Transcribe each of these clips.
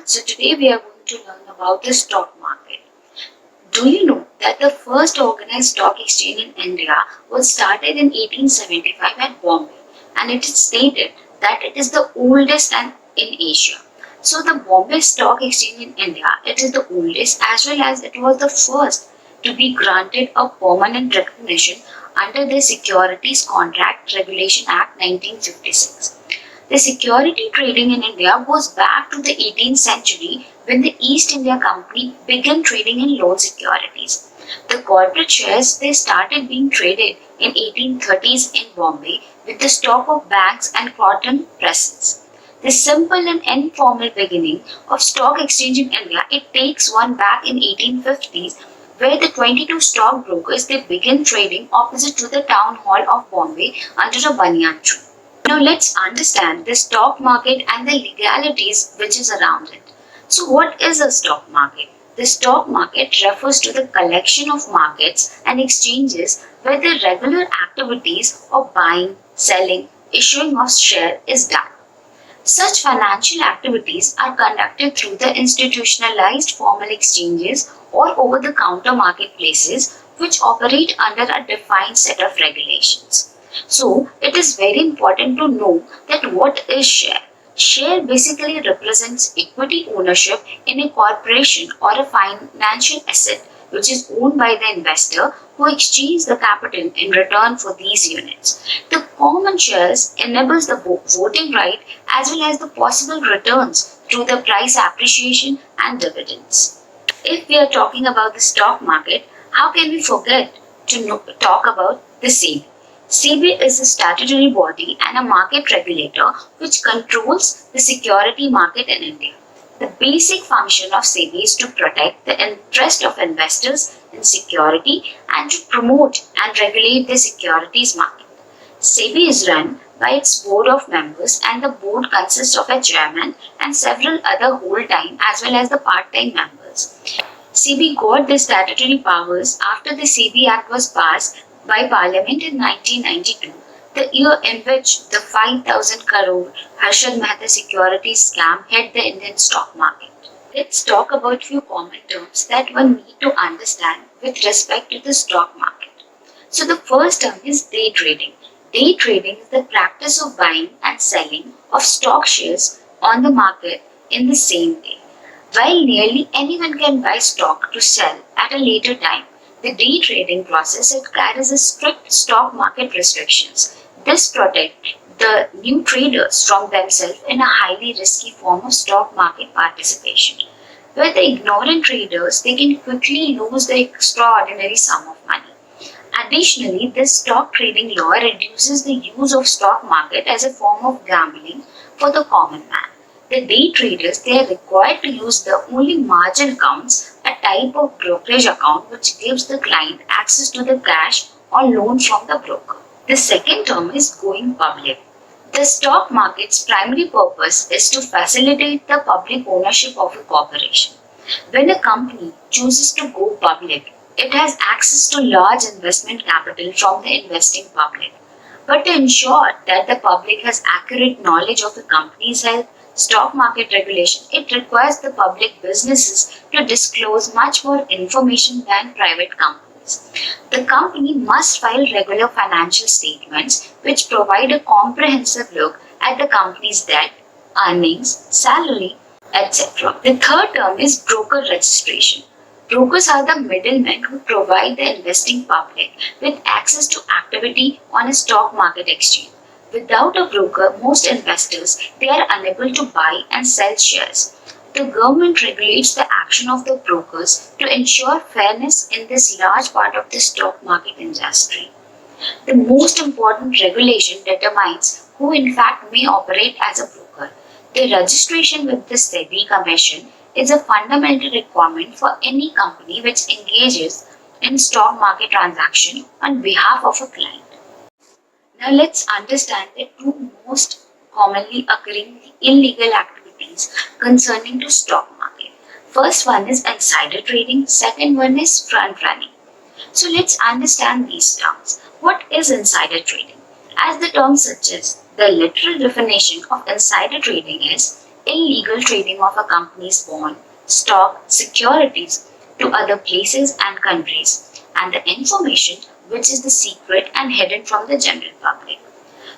So today we are going to learn about the stock market. Do you know that the first organized stock exchange in India was started in 1875 at Bombay, and it is stated that it is the oldest and in Asia. So the Bombay Stock Exchange in India, it is the oldest as well as it was the first to be granted a permanent recognition under the Securities Contract Regulation Act 1956. The security trading in India goes back to the 18th century when the East India Company began trading in loan securities. The corporate shares they started being traded in 1830s in Bombay with the stock of banks and cotton presses. The simple and informal beginning of stock exchange in India it takes one back in 1850s where the 22 stockbrokers they began trading opposite to the town hall of Bombay under a banyan tree. Now let's understand the stock market and the legalities which is around it. So what is a stock market? The stock market refers to the collection of markets and exchanges where the regular activities of buying, selling, issuing of share is done. Such financial activities are conducted through the institutionalized formal exchanges or over-the-counter marketplaces which operate under a defined set of regulations. So, it is very important to know that what is share. Share basically represents equity ownership in a corporation or a financial asset which is owned by the investor who exchanges the capital in return for these units. The common shares enables the voting right as well as the possible returns through the price appreciation and dividends. If we are talking about the stock market, how can we forget to talk about the SEBI? SEBI is a statutory body and a market regulator which controls the security market in India. The basic function of SEBI is to protect the interest of investors in security and to promote and regulate the securities market. SEBI is run by its board of members and the board consists of a chairman and several other whole-time as well as the part-time members. SEBI got the statutory powers after the SEBI Act was passed by Parliament in 1992, the year in which the 5,000 crore Harshad Mehta securities scam hit the Indian stock market. Let's talk about few common terms that one need to understand with respect to the stock market. So the first term is day trading. Day trading is the practice of buying and selling of stock shares on the market in the same day. While nearly anyone can buy stock to sell at a later time, the day trading process it carries a strict stock market restrictions. This protects the new traders from themselves in a highly risky form of stock market participation. Where the ignorant traders they can quickly lose the extraordinary sum of money. Additionally, this stock trading law reduces the use of stock market as a form of gambling for the common man. The day traders they are required to use the only margin accounts, a type of brokerage account which gives the client access to the cash or loan from the broker. The second term is going public. The stock market's primary purpose is to facilitate the public ownership of a corporation. When a company chooses to go public, it has access to large investment capital from the investing public. But to ensure that the public has accurate knowledge of the company's health, stock market regulation, it requires the public businesses to disclose much more information than private companies. The company must file regular financial statements which provide a comprehensive look at the company's debt, earnings, salary, etc. The third term is broker registration. Brokers are the middlemen who provide the investing public with access to activity on a stock market exchange. Without a broker, most investors they are unable to buy and sell shares. The government regulates the action of the brokers to ensure fairness in this large part of the stock market industry. The most important regulation determines who in fact may operate as a broker. The registration with the SEBI Commission is a fundamental requirement for any company which engages in stock market transaction on behalf of a client. Now let's understand the two most commonly occurring illegal activities concerning to stock market. First one is insider trading, second one is front running. So let's understand these terms. What is insider trading? As the term suggests, the literal definition of insider trading is illegal trading of a company's bond, stock, securities to other places and countries, and the information which is the secret and hidden from the general public.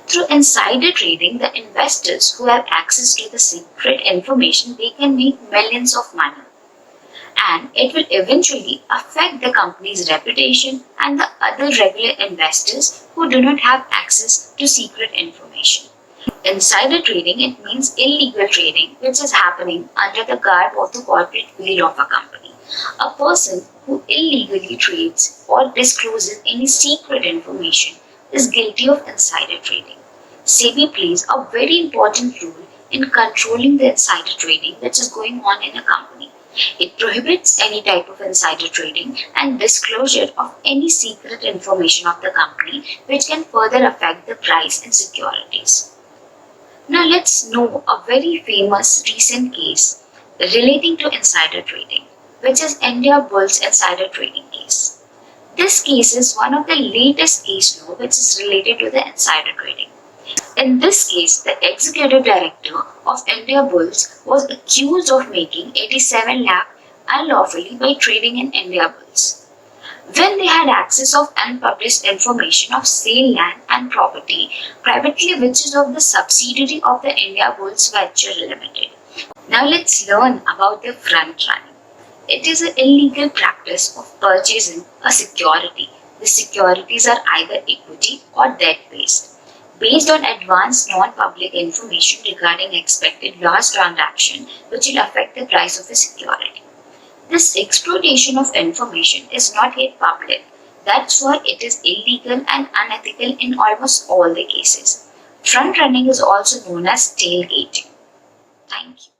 Through insider trading, the investors who have access to the secret information, they can make millions of money, and it will eventually affect the company's reputation and the other regular investors who do not have access to secret information. Insider trading, it means illegal trading which is happening under the garb of the corporate field of a company. A person who illegally trades or discloses any secret information is guilty of insider trading. SEBI plays a very important role in controlling the insider trading which is going on in a company. It prohibits any type of insider trading and disclosure of any secret information of the company which can further affect the price in securities. Now let's know a very famous recent case relating to insider trading, which is Indiabulls insider trading case. This case is one of the latest case law which is related to the insider trading. In this case, the executive director of Indiabulls was accused of making 87 lakh unlawfully by trading in Indiabulls. When they had access of unpublished information of sale land and property privately which is of the subsidiary of the Indiabulls Venture Limited. Now let's learn about the front running. It is an illegal practice of purchasing a security. The securities are either equity or debt-based, based on advanced non-public information regarding expected loss transaction which will affect the price of a security. This exploitation of information is not yet public. That's why it is illegal and unethical in almost all the cases. Front running is also known as tailgating. Thank you.